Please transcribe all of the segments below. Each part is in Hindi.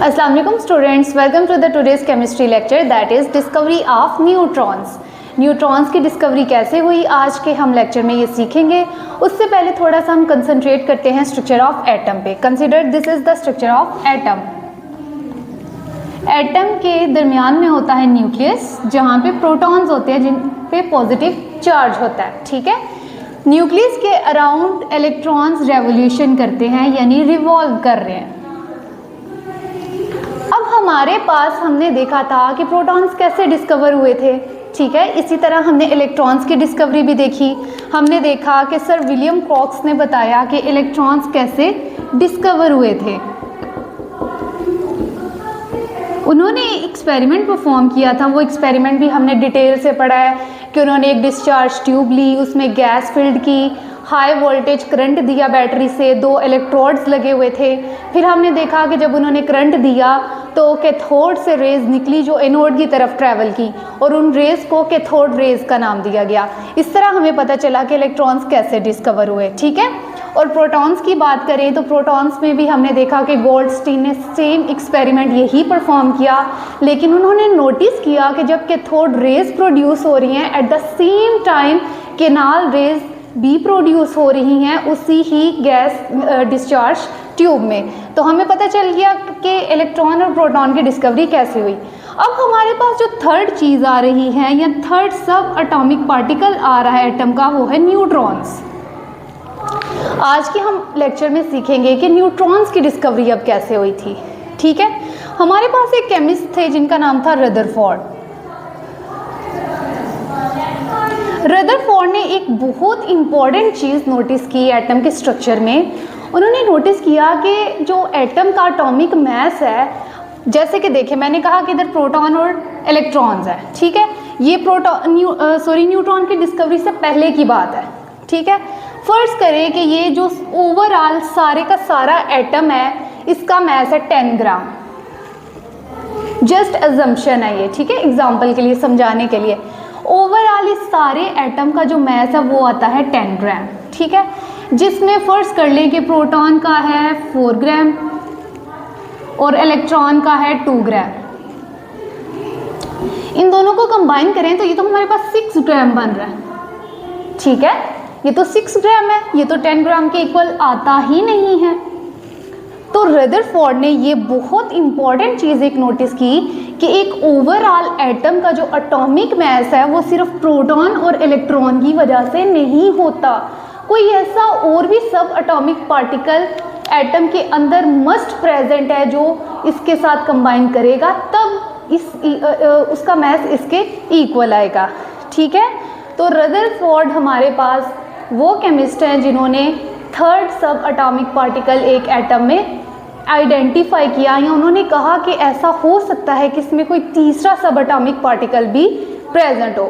अस्सलाम वालेकुम students, welcome to the today's chemistry lecture that is discovery of neutrons. Neutrons की डिस्कवरी कैसे हुई आज के हम लेक्चर में ये सीखेंगे। उससे पहले थोड़ा सा हम कंसंट्रेट करते हैं स्ट्रक्चर ऑफ एटम पे। Consider this is the structure of atom. Atom के दरमियान में होता है न्यूक्लियस, जहाँ पे प्रोटॉन्स होते हैं जिन पे पॉजिटिव चार्ज होता है। ठीक है, न्यूक्लियस के अराउंड इलेक्ट्रॉन्स रेवोल्यूशन करते हैं, यानी रिवॉल्व कर रहे हैं। अब हमारे पास हमने देखा था कि प्रोटॉन्स कैसे डिस्कवर हुए थे। ठीक है, इसी तरह हमने इलेक्ट्रॉन्स की डिस्कवरी भी देखी। हमने देखा कि सर विलियम क्रॉक्स ने बताया कि इलेक्ट्रॉन्स कैसे डिस्कवर हुए थे। उन्होंने एक्सपेरिमेंट परफॉर्म किया था, वो एक्सपेरिमेंट भी हमने डिटेल से पढ़ा है कि उन्होंने एक डिस्चार्ज ट्यूब ली, उसमें गैस फिल्ड की, हाई वोल्टेज करंट दिया बैटरी से, 2 इलेक्ट्रोड्स लगे हुए थे। फिर हमने देखा कि जब उन्होंने करंट दिया तो कैथोड से रेज निकली जो एनोड की तरफ ट्रैवल की, और उन रेज को कैथोड रेज का नाम दिया गया। इस तरह हमें पता चला कि इलेक्ट्रॉन्स कैसे डिस्कवर हुए। ठीक है, और प्रोटॉन्स की बात करें तो प्रोटॉन्स में भी हमने देखा कि गोल्डस्टीन ने सेम एक्सपेरिमेंट यही परफॉर्म किया, लेकिन उन्होंने नोटिस किया कि जब कैथोड रेज प्रोड्यूस हो रही हैं at the same time canal raise भी प्रोड्यूस हो रही हैं उसी ही गैस डिस्चार्ज ट्यूब में। तो हमें पता चल गया कि इलेक्ट्रॉन और प्रोटॉन की डिस्कवरी कैसे हुई। अब हमारे पास जो थर्ड चीज़ आ रही है या थर्ड सब एटॉमिक पार्टिकल आ रहा है एटम का, वो है न्यूट्रॉन्स। आज के हम लेक्चर में सीखेंगे कि न्यूट्रॉन्स की डिस्कवरी अब कैसे हुई थी। ठीक है, हमारे पास एक केमिस्ट थे जिनका नाम था रदरफोर्ड। रदरफोर्ड ने एक बहुत इंपॉर्टेंट चीज़ नोटिस की एटम के स्ट्रक्चर में। उन्होंने नोटिस किया कि जो एटम का एटॉमिक मास है, जैसे कि देखिए मैंने कहा कि इधर प्रोटॉन और इलेक्ट्रॉन्स है। ठीक है, ये न्यूट्रॉन की डिस्कवरी से पहले की बात है। ठीक है, फर्ज करें कि ये जो ओवरऑल सारे का सारा एटम है, इसका मास है 10 ग्राम। जस्ट अजम्पशन है ये। ठीक है, एग्जाम्पल के लिए, समझाने के लिए, ओवरऑल इस सारे एटम का जो मास है वो आता है 10 ग्राम। ठीक है, जिसमें फर्ज कर लें कि प्रोटॉन का है 4 ग्राम और इलेक्ट्रॉन का है 2 ग्राम। इन दोनों को कंबाइन करें तो ये तो हमारे पास 6 ग्राम बन रहा है। ठीक है, ये तो 6 ग्राम है, ये तो 10 ग्राम के इक्वल आता ही नहीं है। तो रदरफोर्ड ने ये बहुत इंपॉर्टेंट चीज़ एक नोटिस की कि एक ओवरऑल एटम का जो एटॉमिक मास है वो सिर्फ प्रोटॉन और इलेक्ट्रॉन की वजह से नहीं होता, कोई ऐसा और भी सब एटॉमिक पार्टिकल एटम के अंदर मस्ट प्रेजेंट है जो इसके साथ कंबाइन करेगा, तब उसका मास इसके इक्वल आएगा। ठीक है, तो रदरफोर्ड हमारे पास वो केमिस्ट हैं जिन्होंने थर्ड सब एटॉमिक पार्टिकल एक एटम में आइडेंटिफाई किया, या उन्होंने कहा कि ऐसा हो सकता है कि इसमें कोई तीसरा सब एटॉमिक पार्टिकल भी प्रेजेंट हो।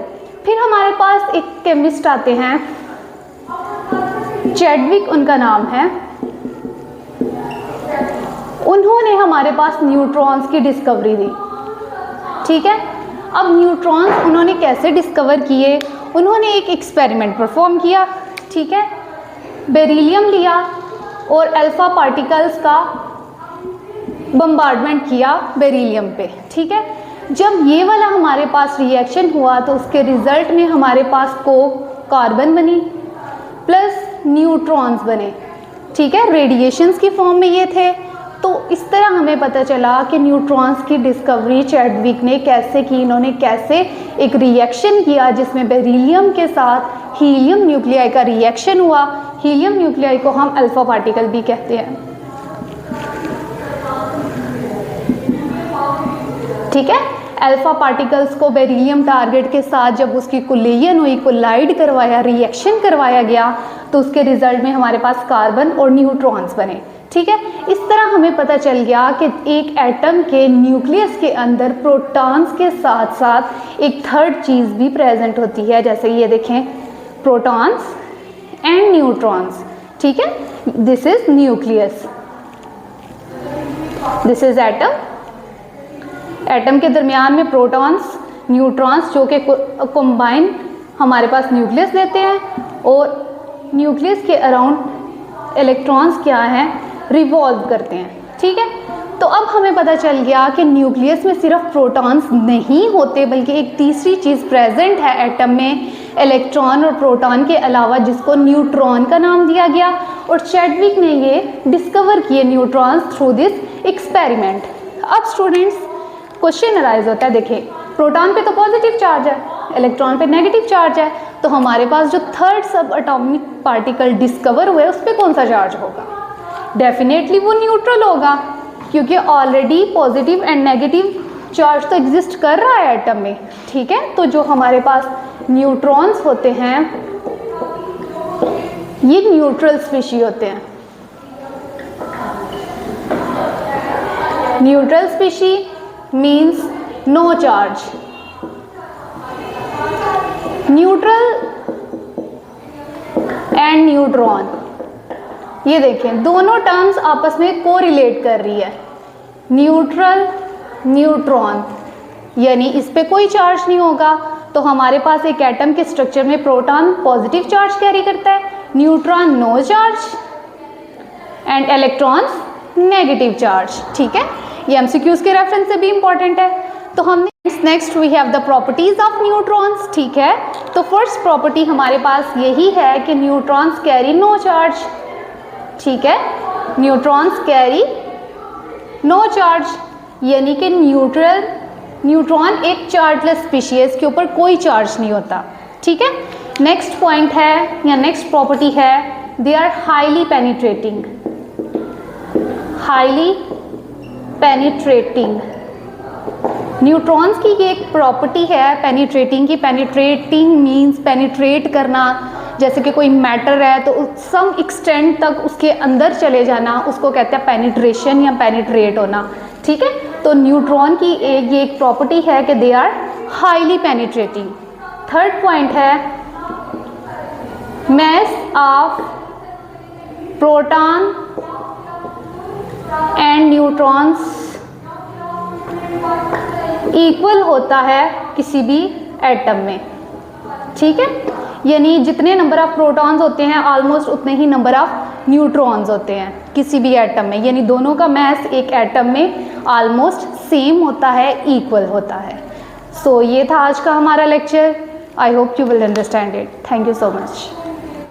फिर हमारे पास एक केमिस्ट आते हैं, चैडविक उनका नाम है। उन्होंने हमारे पास न्यूट्रॉन्स की डिस्कवरी दी। ठीक है, अब न्यूट्रॉन्स उन्होंने कैसे डिस्कवर किए, उन्होंने एक एक्सपेरिमेंट परफॉर्म किया। ठीक है, बेरिलियम लिया और अल्फा पार्टिकल्स का बम्बार्डमेंट किया बेरिलियम पे। ठीक है, जब ये वाला हमारे पास रिएक्शन हुआ तो उसके रिजल्ट में हमारे पास कार्बन बनी प्लस न्यूट्रॉन्स बने। ठीक है, रेडिएशंस की फॉर्म में ये थे। तो इस तरह हमें पता चला कि न्यूट्रॉन्स की डिस्कवरी चैडविक ने कैसे की। इन्होंने कैसे एक रिएक्शन किया जिसमें बेरिलियम के साथ हीलियम न्यूक्लियाई का रिएक्शन हुआ। हीलियम न्यूक्लियाई को हम अल्फा पार्टिकल भी कहते हैं। ठीक है, अल्फा पार्टिकल्स को बेरिलियम टारगेट के साथ जब उसकी कोलिजन हुई, कोलाइड करवाया, रिएक्शन करवाया गया, तो उसके रिजल्ट में हमारे पास कार्बन और न्यूट्रॉन्स बने। ठीक है, इस तरह हमें पता चल गया कि एक एटम के न्यूक्लियस के अंदर प्रोटॉन्स के साथ साथ एक थर्ड चीज़ भी प्रेजेंट होती है, जैसे ये देखें, प्रोटॉन्स एंड न्यूट्रॉन्स। ठीक है, this is nucleus, this is atom. Atom के दरमियान में प्रोटॉन्स, न्यूट्रॉन्स जो कि कंबाइन हमारे पास न्यूक्लियस देते हैं, और न्यूक्लियस के अराउंड इलेक्ट्रॉन्स क्या हैं, रिवॉल्व करते हैं। ठीक है, तो अब हमें पता चल गया कि न्यूक्लियस में सिर्फ प्रोटॉन्स नहीं होते बल्कि एक तीसरी चीज़ प्रेजेंट है एटम में, इलेक्ट्रॉन और प्रोटॉन के अलावा, जिसको न्यूट्रॉन का नाम दिया गया। और चैडविक ने ये डिस्कवर किए न्यूट्रॉन्स थ्रू दिस एक्सपेरिमेंट। अब स्टूडेंट्स क्वेश्चन अराइज होता है, देखिए प्रोटॉन पे तो पॉजिटिव चार्ज है, इलेक्ट्रॉन पे नेगेटिव चार्ज है, तो हमारे पास जो थर्ड सब एटॉमिक पार्टिकल डिस्कवर हुए उस पर कौन सा चार्ज होगा? डेफिनेटली वो न्यूट्रल होगा, क्योंकि already positive and negative charge तो एग्जिस्ट कर रहा है एटम में, ठीक है। तो जो हमारे पास न्यूट्रॉन्स होते हैं ये न्यूट्रल स्पीशी होते हैं। Neutral species means no charge. Neutral and neutron, ये देखें दोनों टर्म्स आपस में कोरिलेट कर रही है। न्यूट्रल न्यूट्रॉन यानी इस पे कोई चार्ज नहीं होगा, तो हमारे पास एक एटम के स्ट्रक्चर में प्रोटॉन पॉजिटिव चार्ज कैरी करता है, neutron no charge and electrons negative charge, ठीक है। ये एमसीक्यूज के रेफरेंस से भी इंपॉर्टेंट है। तो हमने next we have the properties of neutrons, ठीक है। तो फर्स्ट प्रॉपर्टी हमारे पास यही है कि न्यूट्रॉन्स कैरी नो चार्ज, ठीक है। न्यूट्रॉन्स कैरी नो चार्ज यानी कि न्यूट्रॉन एक चार्जलेस स्पीशीज के ऊपर कोई चार्ज नहीं होता, ठीक है। नेक्स्ट पॉइंट है या नेक्स्ट प्रॉपर्टी है, they are highly penetrating. Highly penetrating neutrons की ये एक प्रॉपर्टी है पेनिट्रेटिंग की। पेनिट्रेटिंग मीन्स पेनिट्रेट करना, जैसे कि कोई मैटर है तो सम एक्सटेंट तक उसके अंदर चले जाना, उसको कहते हैं पेनिट्रेशन या पेनिट्रेट होना, ठीक है। तो न्यूट्रॉन की ये एक प्रॉपर्टी है कि they are highly penetrating. Third point है mass of proton and neutrons equal होता है किसी भी एटम में, ठीक है। यानी जितने नंबर ऑफ प्रोटॉन्स होते हैं ऑलमोस्ट उतने ही नंबर ऑफ न्यूट्रॉन्स होते हैं किसी भी एटम में, यानी दोनों का मास एक एटम में ऑलमोस्ट सेम होता है, इक्वल होता है। सो ये था आज का हमारा lecture. I hope you will understand it. Thank you so much.